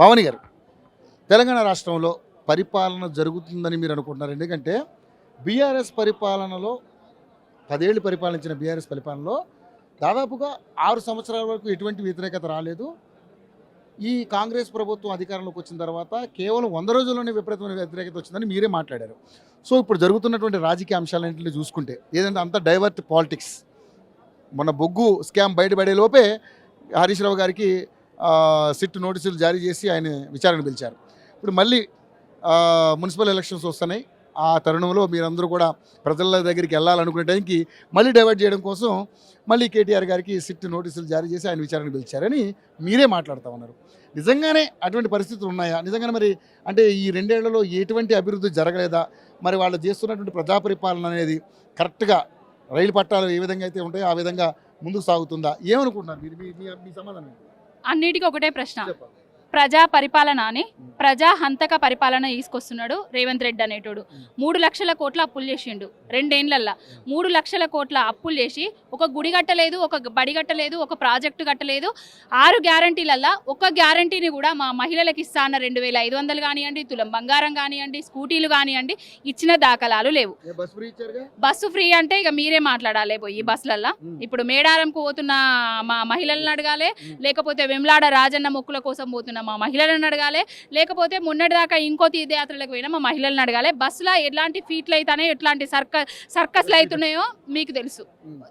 పవన్ గారు తెలంగాణ రాష్ట్రంలో పరిపాలన జరుగుతుందని మీరు అనుకుంటున్నారు? ఎందుకంటే బీఆర్ఎస్ పరిపాలనలో 10 ఏళ్ళు పరిపాలించిన బీఆర్ఎస్ పరిపాలనలో దాదాపుగా 6 సంవత్సరాల వరకు ఎటువంటి వ్యతిరేకత రాలేదు. ఈ కాంగ్రెస్ ప్రభుత్వం అధికారంలోకి వచ్చిన తర్వాత కేవలం 100 రోజుల్లోనే విపరీతమైన వ్యతిరేకత వచ్చిందని మీరే మాట్లాడారు. సో ఇప్పుడు జరుగుతున్నటువంటి రాజకీయ అంశాలన్నింటినీ చూసుకుంటే ఏదంటే అంత డైవర్ట్ పాలిటిక్స్. మొన్న బొగ్గు స్కామ్ బయటపడే లోపే హరీష్ రావు గారికి సిట్ నోటీసులు జారీ చేసి ఆయన విచారణ పిలిచారు. ఇప్పుడు మళ్ళీ మున్సిపల్ ఎలక్షన్స్ వస్తున్నాయి. ఆ తరుణంలో మీరందరూ కూడా ప్రజల దగ్గరికి వెళ్ళాలనుకునే టైంకి మళ్ళీ డైవర్ట్ చేయడం కోసం మళ్ళీ కేటీఆర్ గారికి సిట్ నోటీసులు జారీ చేసి ఆయన విచారణ పిలిచారని మీరే మాట్లాడుతూ ఉన్నారు. నిజంగానే అటువంటి పరిస్థితులు ఉన్నాయా? నిజంగానే మరి అంటే ఈ 2 ఏళ్లలో ఎటువంటి అభివృద్ధి జరగలేదా? మరి వాళ్ళు చేస్తున్నటువంటి ప్రజాపరిపాలన అనేది కరెక్ట్గా రైలు పట్టాలు ఏ విధంగా అయితే ఉంటాయో ఆ విధంగా ముందుకు సాగుతుందా? ఏమనుకుంటున్నారు మీరు? మీ సమాధానం అన్నిటికీ ఒకటే ప్రశ్న. ప్రజా పరిపాలన అని ప్రజా హంతక పరిపాలన తీసుకొస్తున్నాడు రేవంత్ రెడ్డి అనేటోడు. 3 లక్షల కోట్ల అప్పులు చేసిండు 2 ఏళ్లల్లో. 3 లక్షల కోట్ల అప్పులు చేసి ఒక గుడి కట్టలేదు, ఒక బడి కట్టలేదు, ఒక ప్రాజెక్టు కట్టలేదు. 6 గ్యారంటీలల్లో ఒక గ్యారంటీని కూడా మా మహిళలకు ఇస్తా అన్న 2500 కానివ్వండి, తులం బంగారం కానివ్వండి, స్కూటీలు కానివ్వండి ఇచ్చిన దాఖలాలు లేవు. బస్సు ఫ్రీ అంటే ఇక మీరే మాట్లాడాలి. ఈ బస్సులల్లో ఇప్పుడు మేడారంకు పోతున్న మా మహిళలను అడగాలి, లేకపోతే వెమ్లాడ రాజన్న మొక్కుల కోసం పోతున్న మా మహిళలను అడగాలి, లేకపోతే మొన్నటిదాకా ఇంకో తీర్థయాత్రలకు పోయినా మా మహిళలను అడగాలి. బస్సులో ఎలాంటి ఫీట్లు అవుతాయో, ఎట్లాంటి సర్కస్లు అవుతున్నాయో మీకు తెలుసు.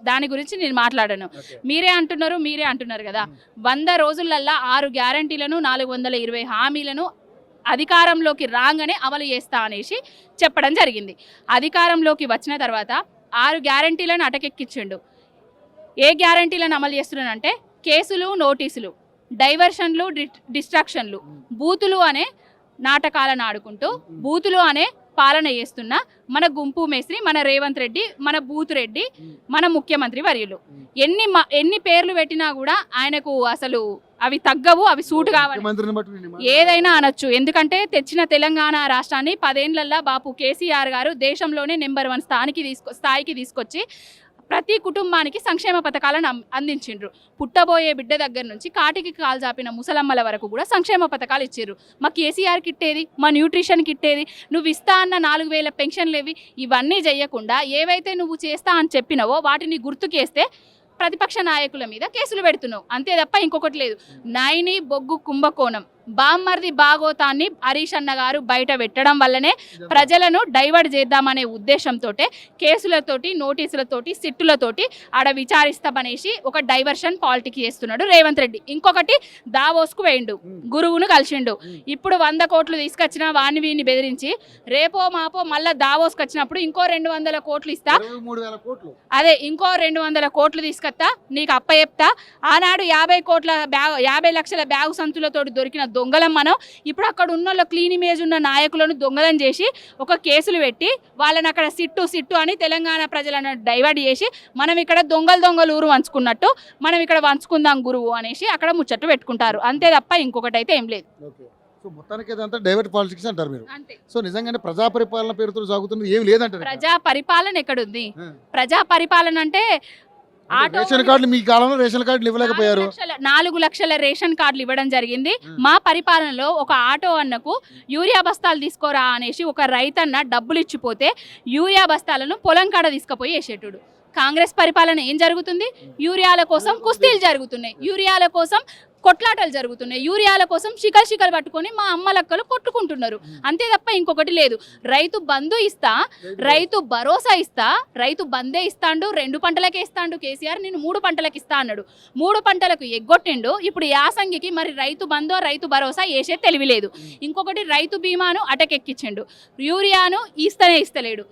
దాని గురించి నేను మాట్లాడను. మీరే అంటున్నారు కదా 100 రోజులల్లా 6 గ్యారంటీలను 420 హామీలను అధికారంలోకి రాగానే అమలు చేస్తా అనేసి చెప్పడం జరిగింది. అధికారంలోకి వచ్చిన తర్వాత 6 గ్యారంటీలను అటకెక్కించిండు. ఏ గ్యారంటీలను అమలు చేస్తున్నానంటే కేసులు, నోటీసులు, డైవర్షన్లు, డిస్ట్రాక్షన్లు, బూతులు అనే నాటకాలను ఆడుకుంటూ బూతులు అనే పాలన చేస్తున్న మన గుంపు మేస్త్రి, మన రేవంత్ రెడ్డి, మన బూత్ రెడ్డి, మన ముఖ్యమంత్రి వర్యులు ఎన్ని పేర్లు పెట్టినా కూడా ఆయనకు అసలు అవి తగ్గవు, అవి సూట్ కావాలి. ఏదైనా అనొచ్చు. ఎందుకంటే తెచ్చిన తెలంగాణ రాష్ట్రాన్ని 10 ఏళ్లల్లో బాపు కేసీఆర్ గారు దేశంలోనే నెంబర్ 1 స్థాయికి తీసుకొచ్చి ప్రతి కుటుంబానికి సంక్షేమ పథకాలను అందించిండ్రు. పుట్టబోయే బిడ్డ దగ్గర నుంచి కాటికి కాలు చాపిన ముసలమ్మల వరకు కూడా సంక్షేమ పథకాలు ఇచ్చారు. మా కేసీఆర్ కిట్టేది, మా న్యూట్రిషన్ కిట్టేది, నువ్వు ఇస్తా అన్న 4000 పెన్షన్లు ఇవి ఇవన్నీ చేయకుండా ఏవైతే నువ్వు చేస్తా అని చెప్పినవో వాటిని గుర్తుకేస్తే ప్రతిపక్ష నాయకుల మీద కేసులు పెడుతున్నావు. అంతే తప్ప ఇంకొకటి లేదు. నైని బొగ్గు కుంభకోణం బామ్మర్ది బాగోతాన్ని హరీష్ అన్న గారు బయట పెట్టడం వల్లనే ప్రజలను డైవర్ట్ చేద్దామనే ఉద్దేశంతో కేసులతోటి, నోటీసులతోటి, సిట్టులతోటి ఆడ విచారిస్తామనేసి ఒక డైవర్షన్ పాలిటిక్స్ చేస్తున్నాడు రేవంత్ రెడ్డి. ఇంకొకటి దావోస్కు వేయండు, గురువును కలిసిండు. ఇప్పుడు 100 కోట్లు తీసుకొచ్చిన వాణ్ణి వీడిని బెదిరించి రేపో మాపో మళ్ళీ దావోస్కి వచ్చినప్పుడు ఇంకో 200 కోట్లు ఇస్తా, అదే ఇంకో 200 కోట్లు తీసుకొస్తా, నీకు అప్ప చెప్తా. ఆనాడు 50 లక్షల బ్యాగు సంతులతోటి దొరికిన దొంగలం మనం. ఇప్పుడు అక్కడ ఉన్న క్లీన్ ఇమేజ్ ఉన్న నాయకులను దొంగలం చేసి ఒక కేసులు పెట్టి వాళ్ళని అక్కడ సిట్టు అని తెలంగాణ ప్రజలను డైవర్ట్ చేసి మనం ఇక్కడ దొంగలు ఊరు వంచుకున్నట్టు మనం ఇక్కడ వంచుకుందాం గురువు అనేసి అక్కడ ముచ్చట్టు పెట్టుకుంటారు. అంతే తప్ప ఇంకొకటి అయితే ఏం లేదు. సో మొత్తానికి ఏదంతా డైవర్ట్ పాలిటిక్స్ అంటారు మీరు. సో నిజంగానే ప్రజా పరిపాలన పేరుతో సాగుతుంది ఏం లేదంటారు. ప్రజా పరిపాలన ఎక్కడుంది? ప్రజా పరిపాలన అంటే రేషన్ కార్డులు మీ కాలంలో రేషన్ కార్డులు ఇవ్వలేకపోయారు. 4 లక్షల రేషన్ కార్డులు ఇవ్వడం జరిగింది. మా పరిపాలనలో ఒక ఆటో అన్నకు యూరియా బస్తాలు తీసుకోరా అనేసి ఒక రైతన్న డబ్బులు ఇచ్చిపోతే యూరియా బస్తాలను పొలం కాడ తీసుకుపోయి వేసేటుడు. కాంగ్రెస్ పరిపాలన ఏం జరుగుతుంది? యూరియాల కోసం కుస్తీలు జరుగుతున్నాయి, యూరియాల కోసం కొట్లాటలు జరుగుతున్నాయి, యూరియాల కోసం శికలు పట్టుకొని మా అమ్మలక్కలు కొట్టుకుంటున్నారు. అంతే తప్ప ఇంకొకటి లేదు. రైతు బంధు ఇస్తా, రైతు భరోసా ఇస్తా, రైతు బందే ఇస్తాండు. 2 పంటలకే ఇస్తాండు కేసీఆర్. నేను 3 పంటలకు ఇస్తా అన్నాడు. 3 పంటలకు ఎగ్గొట్టిండు. ఇప్పుడు యాసంగికి మరి రైతు బంధో రైతు భరోసా వేసే తెలివిలేదు. ఇంకొకటి రైతు బీమాను అటకెక్కించిండు. యూరియాను ఇస్తలేడు.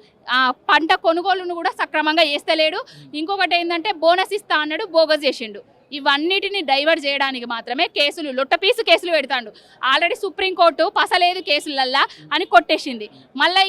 పంట కొనుగోలును కూడా సక్రమంగా వేస్తలేడు. ఇంకొకటి ఏంటంటే బోనస్ ఇస్తా అన్నాడు, బోగస్ చేసిండు. ఇవన్నిటిని డైవర్ట్ చేయడానికి మాత్రమే కేసులు, లొట్టపీసు కేసులు పెడతాడు. ఆల్రెడీ సుప్రీంకోర్టు పసలేదు కేసులల్లా అని కొట్టేసింది. మళ్ళీ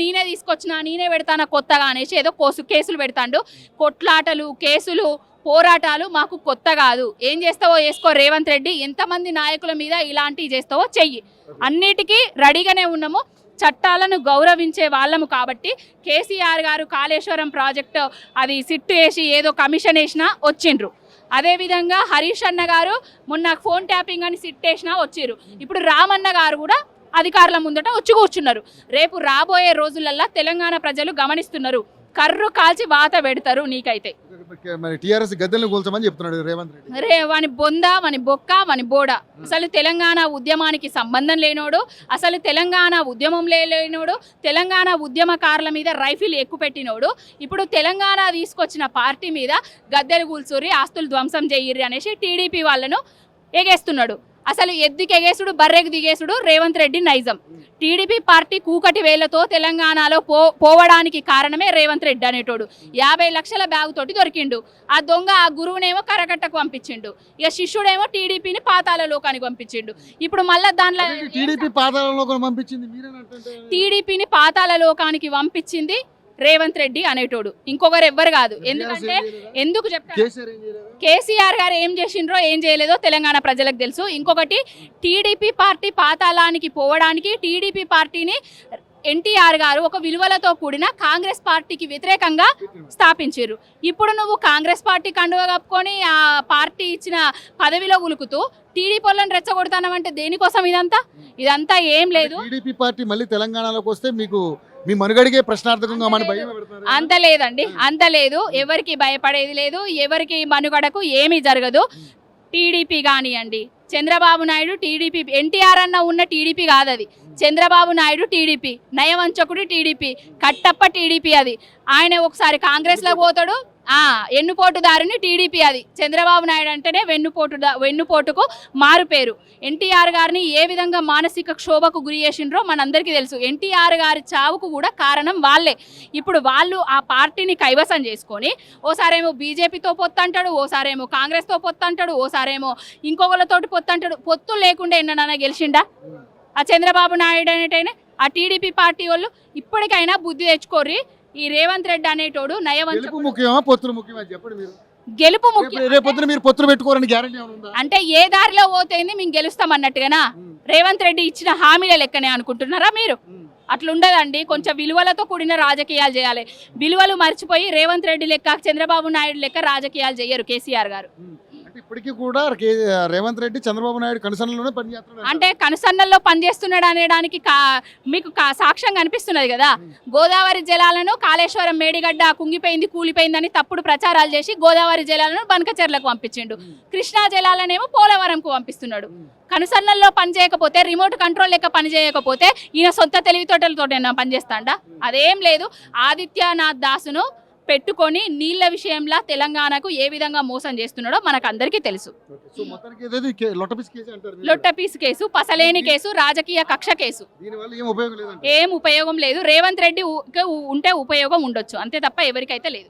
నేనే తీసుకొచ్చినా, నేనే పెడతానా కొత్తగా అనేసి ఏదో కేసులు పెడతాడు. కొట్లాటలు, కేసులు, పోరాటాలు మాకు కొత్త కాదు. ఏం చేస్తావో చేసుకో రేవంత్ రెడ్డి. ఎంతమంది నాయకుల మీద ఇలాంటివి చేస్తావో చెయ్యి. అన్నిటికీ రెడీగానే ఉన్నాము. చట్టాలను గౌరవించే వాళ్ళము కాబట్టి కేసీఆర్ గారు కాళేశ్వరం ప్రాజెక్టు అది సిట్టు వేసి ఏదో కమిషన్ వేసినా వచ్చిండ్రు. అదేవిధంగా హరీష్ అన్న గారు మొన్న ఫోన్ ట్యాపింగ్ అని సిట్టేసినా వచ్చిర్రు. ఇప్పుడు రామన్న గారు కూడా అధికారుల ముందట వచ్చి కూర్చున్నారు. రేపు రాబోయే రోజులల్లా తెలంగాణ ప్రజలు గమనిస్తున్నారు. కర్రు కాల్చి వాత పెడతారు నీకైతే. మరి టీఆర్ఎస్ గద్దెలను కూల్చమని చెప్తున్నాడు రేవంత్ రెడ్డి. వాని బొంద, వాని బొక్క, వాని బోడ. అసలు తెలంగాణ ఉద్యమానికి సంబంధం లేనోడు, అసలు తెలంగాణ ఉద్యమం లేనోడు, తెలంగాణ ఉద్యమకారుల మీద రైఫిల్ ఎక్కుపెట్టినోడు. ఇప్పుడు తెలంగాణ తీసుకొచ్చిన పార్టీ మీద గద్దెలు కూల్చుర్రి, ఆస్తులు ధ్వంసం చెయ్యిర్రి అనేసి టీడీపీ వాళ్ళను ఎగేస్తున్నాడు. అసలు ఎద్దుకి ఎగేసుడు, బర్రెకు దిగేసుడు రేవంత్ రెడ్డి నైజం. టీడీపీ పార్టీ కూకటి వేళ్లతో తెలంగాణలో పోవడానికి కారణమే రేవంత్ రెడ్డి అనేటోడు. 50 లక్షల బ్యాగు తోటి దొరికిండు. ఆ దొంగ ఆ గురువునేమో కరకట్టకు పంపించిండు. ఇక శిష్యుడేమో టీడీపీని పాతాల లోకానికి పంపించిండు. ఇప్పుడు మళ్ళా దాంట్లో టీడీపీని పాతాల లోకానికి పంపించింది రేవంత్ రెడ్డి అనేటోడు, ఇంకొకరు ఎవ్వరు కాదు. ఎందుకంటే ఎందుకు చెప్తారు, కేసీఆర్ గారు ఏం చేసిండ్రో ఏం చేయలేదో తెలంగాణ ప్రజలకు తెలుసు. ఇంకొకటి, టీడీపీ పార్టీ పాతాళానికి పోవడానికి టీడీపీ పార్టీని ఎన్టీఆర్ గారు ఒక విలువలతో కూడిన కాంగ్రెస్ పార్టీకి వ్యతిరేకంగా స్థాపించారు. ఇప్పుడు నువ్వు కాంగ్రెస్ పార్టీ కండువ కప్పుకొని ఆ పార్టీ ఇచ్చిన పదవిలో ఉలుకుతూ టీడీపీ వాళ్ళని రెచ్చగొడతానంటే దేనికోసం? ఇదంతా ఏం లేదు. టీడీపీ పార్టీ మళ్ళీ తెలంగాణలోకి వస్తే మీకు మీ మనుగడిగే ప్రశ్నార్థకంగా మన భయం అంత లేదండి, అంత లేదు. ఎవరికి భయపడేది లేదు, ఎవరికి మనుగడకు ఏమీ జరగదు. టీడీపీ కానివ్వండి, చంద్రబాబు నాయుడు టీడీపీ, ఎన్టీఆర్ అన్న ఉన్న టీడీపీ కాదు అది. చంద్రబాబు నాయుడు టీడీపీ, నయవంచకుడు టీడీపీ, కట్టప్ప టీడీపీ. అది ఆయన ఒకసారి కాంగ్రెస్లో పోతాడు, ఎన్నుపోటుదారుని టీడీపీ. అది చంద్రబాబు నాయుడు అంటేనే వెన్నుపోటుకు మారు పేరు. ఎన్టీఆర్ గారిని ఏ విధంగా మానసిక క్షోభకు గురి చేసిండ్రో మనందరికీ తెలుసు. ఎన్టీఆర్ గారి చావుకు కూడా కారణం వాళ్ళే. ఇప్పుడు వాళ్ళు ఆ పార్టీని కైవసం చేసుకొని ఓసారేమో బీజేపీతో పొత్తు అంటాడు, ఓసారేమో కాంగ్రెస్తో పొత్తు అంటాడు, ఓసారేమో ఇంకొకళ్ళతోటి పొత్తు అంటాడు. పొత్తు లేకుండా ఎన్నడన్నా గెలిచిండా ఆ చంద్రబాబు నాయుడు అనేటైనా? ఆ టీడీపీ పార్టీ వాళ్ళు ఇప్పటికైనా బుద్ధి తెచ్చుకోర్రి. ఈ రేవంత్ రెడ్డి అనేటోడు నయవంచకుడు. గెలుపు ముఖ్యం అంటే ఏ దారిలో పోతేంది మేము గెలుస్తాం అన్నట్టుగానా? రేవంత్ రెడ్డి ఇచ్చిన హామీల లెక్కనే అనుకుంటున్నారా మీరు? అట్లుండదండి. కొంచెం విలువలతో కూడిన రాజకీయాలు చేయాలి. విలువలు మర్చిపోయి రేవంత్ రెడ్డి లెక్క, చంద్రబాబు నాయుడు లెక్క రాజకీయాలు చేయరు కేసీఆర్ గారు. ఇప్పటికీ కూడా రేవంత్ రెడ్డి చంద్రబాబు నాయుడు కనుసన్నల్లోనే పనిచేస్తున్నాడు. అంటే కనుసన్నల్లో పనిచేస్తున్నాడు అనేదానికి మీకు సాక్ష్యం కనిపిస్తున్నది కదా. గోదావరి జలాలను కాళేశ్వరం మేడిగడ్డ కుంగిపోయింది, కూలిపోయిందని తప్పుడు ప్రచారాలు చేసి గోదావరి జలాలను బనకచెర్లకు పంపించిండు. కృష్ణా జలాలనేమో పోలవరంకు పంపిస్తున్నాడు. కనుసన్నల్లో పనిచేయకపోతే, రిమోట్ కంట్రోల్ లెక్క పనిచేయకపోతే ఈయన సొంత తెలివితోటలతో పనిచేస్తాడా? అదేం లేదు. ఆదిత్యనాథ్ దాసును పెట్టుకొని నీళ్ల విషయంలో తెలంగాణకు ఏ విధంగా మోసం చేస్తున్నాడో మనకు అందరికీ తెలుసు. లొట్టపీస్ కేసు, పసలేని కేసు, రాజకీయ కక్ష కేసు. ఏం ఉపయోగం లేదు. రేవంత్ రెడ్డి ఉంటే ఉపయోగం ఉండొచ్చు, అంతే తప్ప ఎవరికైతే లేదు.